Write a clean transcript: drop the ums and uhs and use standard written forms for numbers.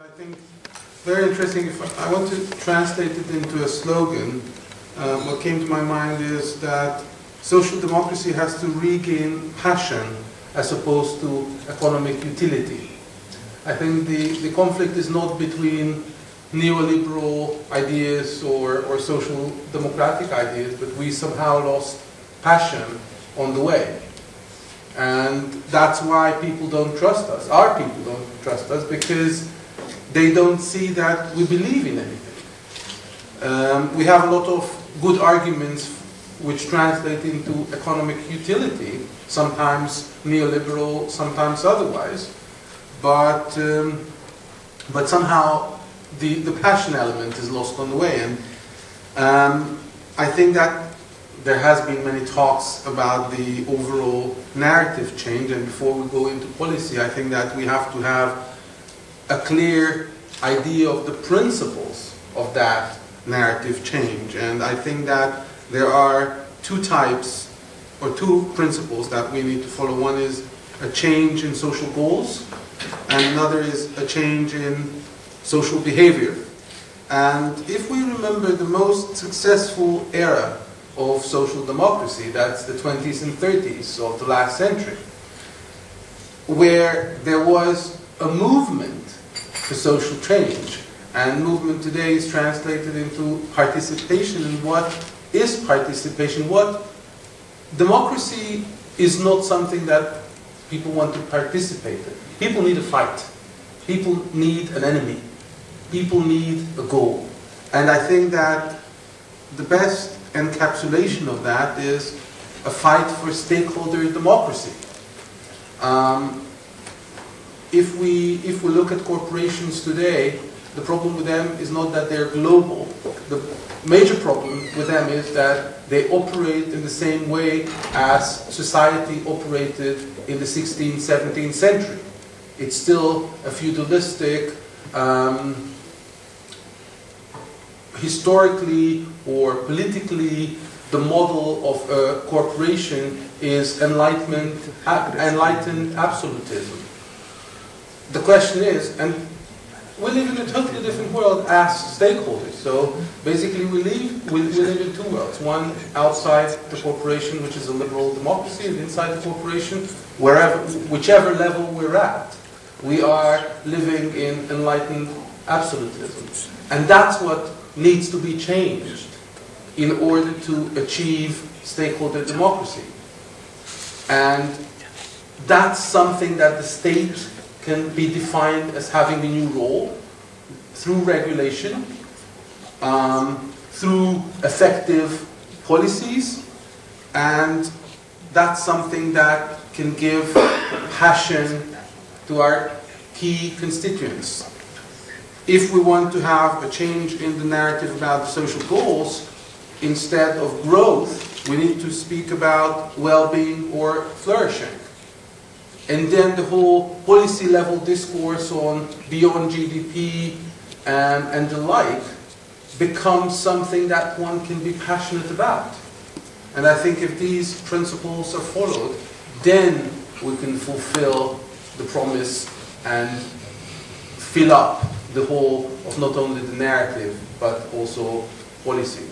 I think very interesting. If I want to translate it into a slogan, what came to my mind is that social democracy has to regain passion as opposed to economic utility. I think the conflict is not between neoliberal ideas or social democratic ideas, but we somehow lost passion on the way. And that's why people don't trust us. Our people don't trust us because they don't see that we believe in anything. We have a lot of good arguments which translate into economic utility, sometimes neoliberal, sometimes otherwise, but somehow the passion element is lost on the way. And I think that there has been many talks about the overall narrative change, and before we go into policy, I think that we have to have a clear idea of the principles of that narrative change. And I think that there are two types or two principles that we need to follow. One is a change in social goals, and another is a change in social behavior. And if we remember the most successful era of social democracy, that's the 20s and 30s of the last century, where there was a movement for social change. And movement today is translated into participation. And what is participation? What democracy is not something that people want to participate in. People need a fight. People need an enemy. People need a goal. And I think that the best encapsulation of that is a fight for stakeholder democracy. If we look at corporations today, the problem with them is not that they're global. The major problem with them is that they operate in the same way as society operated in the 16th, 17th century. It's still a feudalistic, historically or politically, the model of a corporation is enlightened absolutism. The question is, and we live in a totally different world as stakeholders. So basically we live in two worlds. One outside the corporation, which is a liberal democracy, and inside the corporation, whichever level we're at, we are living in enlightened absolutism. And that's what needs to be changed in order to achieve stakeholder democracy. And that's something that the state can be defined as having a new role through regulation, through effective policies, and that's something that can give passion to our key constituents. If we want to have a change in the narrative about the social goals, instead of growth, we need to speak about well-being or flourishing. And then the whole policy level discourse on beyond GDP and the like becomes something that one can be passionate about. And I think if these principles are followed, then we can fulfill the promise and fill up the whole of not only the narrative but also policy.